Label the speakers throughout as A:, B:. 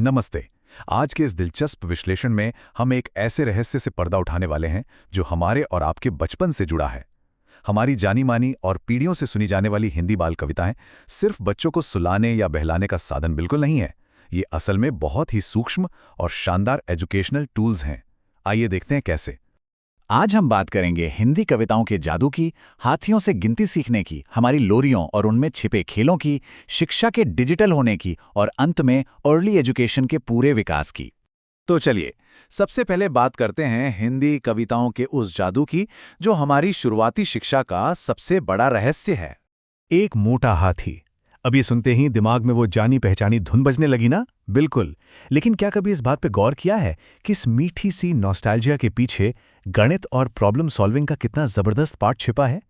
A: नमस्ते। आज के इस दिलचस्प विश्लेषण में हम एक ऐसे रहस्य से पर्दा उठाने वाले हैं जो हमारे और आपके बचपन से जुड़ा है। हमारी जानी मानी और पीढ़ियों से सुनी जाने वाली हिंदी बाल कविताएं सिर्फ बच्चों को सुलाने या बहलाने का साधन बिल्कुल नहीं है। ये असल में बहुत ही सूक्ष्म और शानदार एजुकेशनल टूल्स हैं। आइए देखते हैं कैसे।
B: आज हम बात करेंगे हिंदी कविताओं के जादू की, हाथियों से गिनती सीखने की, हमारी लोरियों और उनमें छिपे खेलों की, शिक्षा के डिजिटल होने की और अंत में अर्ली एजुकेशन के पूरे विकास की।
C: तो चलिए, सबसे पहले बात करते हैं हिंदी कविताओं के उस जादू की जो हमारी शुरुआती शिक्षा का सबसे बड़ा रहस्य है।
A: एक मोटा हाथी। अभी सुनते ही दिमाग में वो जानी पहचानी धुन बजने लगी ना? बिल्कुल। लेकिन क्या कभी इस बात पे गौर किया है कि इस मीठी सी नॉस्टैल्जिया के पीछे गणित और प्रॉब्लम सॉल्विंग का कितना जबरदस्त पार्ट छिपा है?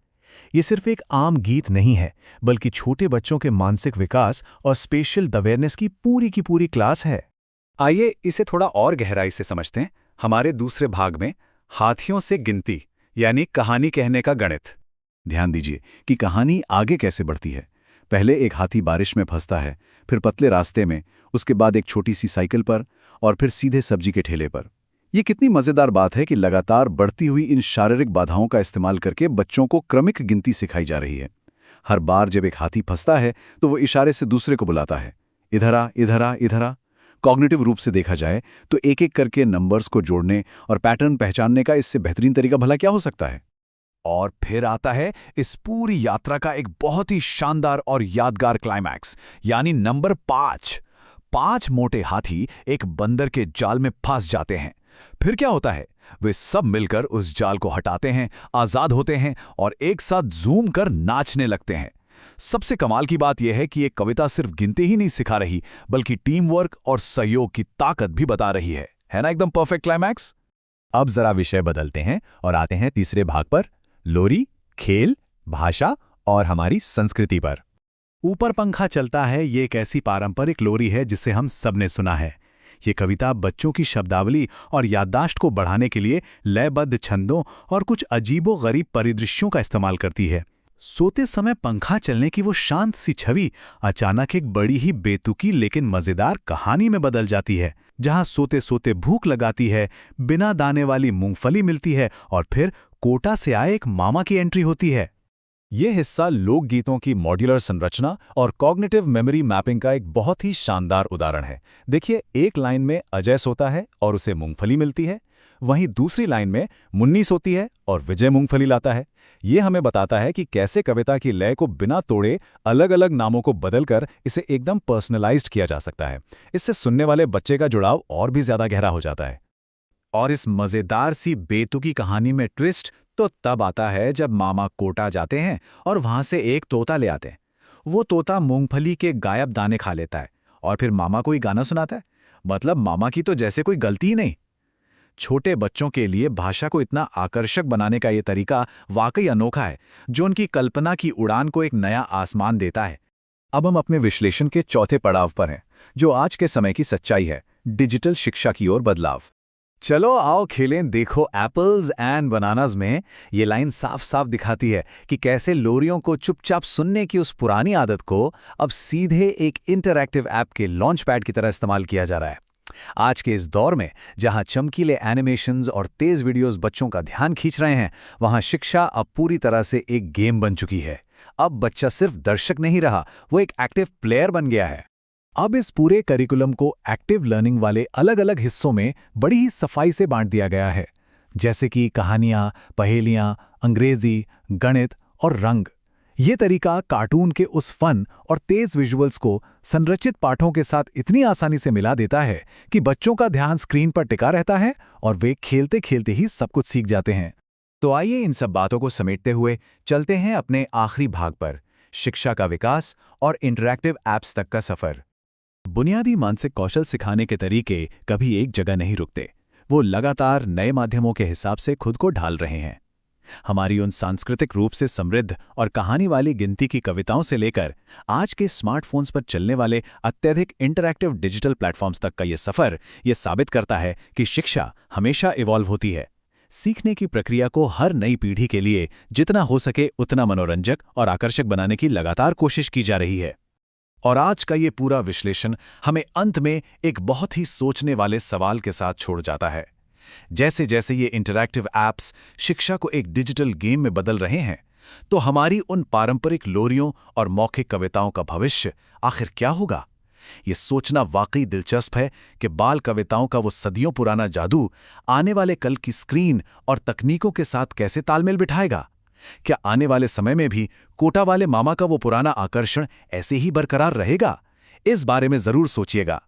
A: ये सिर्फ एक आम गीत नहीं है, बल्कि छोटे बच्चों के मानसिक विकास और स्पेशल अवेयरनेस की पूरी क्लास है।
C: आइए इसे थोड़ा और गहराई से समझते हैं। हमारे दूसरे भाग में हाथियों से गिनती यानी कहानी कहने का गणित।
A: ध्यान दीजिए कि कहानी आगे कैसे बढ़ती है। पहले एक हाथी बारिश में फंसता है, फिर पतले रास्ते में, उसके बाद एक छोटी सी साइकिल पर और फिर सीधे सब्जी के ठेले पर। ये कितनी मजेदार बात है कि लगातार बढ़ती हुई इन शारीरिक बाधाओं का इस्तेमाल करके बच्चों को क्रमिक गिनती सिखाई जा रही है। हर बार जब एक हाथी फंसता है तो वो इशारे से दूसरे को बुलाता है, इधर आ, इधर आ, इधर आ। कॉग्निटिव रूप से देखा जाए तो एक एक करके नंबर्स को जोड़ने और पैटर्न पहचानने का इससे बेहतरीन तरीका भला क्या हो सकता है।
C: और फिर आता है इस पूरी यात्रा का एक बहुत ही शानदार और यादगार क्लाइमैक्स, यानी नंबर 5। 5 मोटे हाथी एक बंदर के जाल में फंस जाते हैं। फिर क्या होता है? वे सब मिलकर उस जाल को हटाते हैं, आजाद होते हैं और एक साथ जूम कर नाचने लगते हैं। सबसे कमाल की बात यह है कि ये कविता सिर्फ गिनती ही नहीं सिखा रही, बल्कि टीम वर्क और सहयोग की ताकत भी बता रही है ना? एकदम परफेक्ट क्लाइमैक्स।
B: अब जरा विषय बदलते हैं और आते हैं तीसरे भाग पर, लोरी, खेल, भाषा और हमारी संस्कृति पर। ऊपर पंखा चलता है ये एक ऐसी पारंपरिक लोरी है जिसे हम सबने सुना है। ये कविता बच्चों की शब्दावली और याददाश्त को बढ़ाने के लिए लयबद्ध छंदों और कुछ अजीबो-गरीब परिदृश्यों का इस्तेमाल करती है। सोते समय पंखा चलने की वो शांत सी छवि अचानक एक बड़ी ही बेतुकी लेकिन मजेदार कहानी में बदल जाती है, जहां सोते सोते भूख लगाती है, बिना दाने वाली मूंगफली मिलती है और फिर कोटा से आए एक मामा की एंट्री होती है।
A: ये हिस्सा लोकगीतों की मॉड्यूलर संरचना और कॉग्निटिव मेमोरी मैपिंग का एक बहुत ही शानदार उदाहरण है। देखिए, एक लाइन में अजय सोता है और उसे मूंगफली मिलती है, वहीं दूसरी लाइन में मुन्नी सोती है और विजय मूंगफली लाता है। ये हमें बताता है कि कैसे कविता की लय को बिना तोड़े अलग अलग नामों को बदलकर इसे एकदम पर्सनलाइज्ड किया जा सकता है। इससे सुनने वाले बच्चे का जुड़ाव और भी ज्यादा गहरा हो जाता है।
C: और इस मजेदार सी बेतुकी कहानी में ट्विस्ट तो तब आता है जब मामा कोटा जाते हैं और वहां से एक तोता ले आते हैं। वो तोता मूंगफली के गायब दाने खा लेता है और फिर मामा को ही गाना सुनाता है। मतलब मामा की तो जैसे कोई गलती ही नहीं। छोटे बच्चों के लिए भाषा को इतना आकर्षक बनाने का ये तरीका वाकई अनोखा है, जो उनकी कल्पना की उड़ान को एक नया आसमान देता है।
A: अब हम अपने विश्लेषण के चौथे पड़ाव पर हैं, जो आज के समय की सच्चाई है, डिजिटल शिक्षा की ओर बदलाव।
C: चलो आओ खेलें देखो एप्पल्स एंड बनानास में ये लाइन साफ साफ दिखाती है कि कैसे लोरियों को चुपचाप सुनने की उस पुरानी आदत को अब सीधे एक इंटरैक्टिव ऐप के लॉन्च पैड की तरह इस्तेमाल किया जा रहा है। आज के इस दौर में जहां चमकीले एनिमेशंस और तेज वीडियोस बच्चों का ध्यान खींच रहे हैं, वहां शिक्षा अब पूरी तरह से एक गेम बन चुकी है। अब बच्चा सिर्फ दर्शक नहीं रहा, वो एक एक्टिव प्लेयर बन गया है।
A: अब इस पूरे करिकुलम को एक्टिव लर्निंग वाले अलग अलग हिस्सों में बड़ी ही सफाई से बांट दिया गया है, जैसे कि कहानियां, पहेलियां, अंग्रेजी, गणित और रंग। ये तरीका कार्टून के उस फन और तेज विजुअल्स को संरचित पाठों के साथ इतनी आसानी से मिला देता है कि बच्चों का ध्यान स्क्रीन पर टिका रहता है और वे खेलते खेलते ही सब कुछ सीख जाते हैं।
C: तो आइए इन सब बातों को समेटते हुए चलते हैं अपने आखिरी भाग पर, शिक्षा का विकास और इंटरैक्टिव ऐप्स तक का सफर।
B: बुनियादी मानसिक कौशल सिखाने के तरीके कभी एक जगह नहीं रुकते, वो लगातार नए माध्यमों के हिसाब से खुद को ढाल रहे हैं। हमारी उन सांस्कृतिक रूप से समृद्ध और कहानी वाली गिनती की कविताओं से लेकर आज के स्मार्टफोन्स पर चलने वाले अत्यधिक इंटरैक्टिव डिजिटल प्लेटफॉर्म्स तक का ये सफर ये साबित करता है कि शिक्षा हमेशा इवॉल्व होती है। सीखने की प्रक्रिया को हर नई पीढ़ी के लिए जितना हो सके उतना मनोरंजक और आकर्षक बनाने की लगातार कोशिश की जा रही है।
C: और आज का ये पूरा विश्लेषण हमें अंत में एक बहुत ही सोचने वाले सवाल के साथ छोड़ जाता है। जैसे जैसे ये इंटरैक्टिव ऐप्स शिक्षा को एक डिजिटल गेम में बदल रहे हैं, तो हमारी उन पारंपरिक लोरियों और मौखिक कविताओं का भविष्य आखिर क्या होगा? ये सोचना वाकई दिलचस्प है कि बाल कविताओं का वो सदियों पुराना जादू आने वाले कल की स्क्रीन और तकनीकों के साथ कैसे तालमेल बिठाएगा। क्या आने वाले समय में भी कोटा वाले मामा का वो पुराना आकर्षण ऐसे ही बरकरार रहेगा? इस बारे में जरूर सोचिएगा।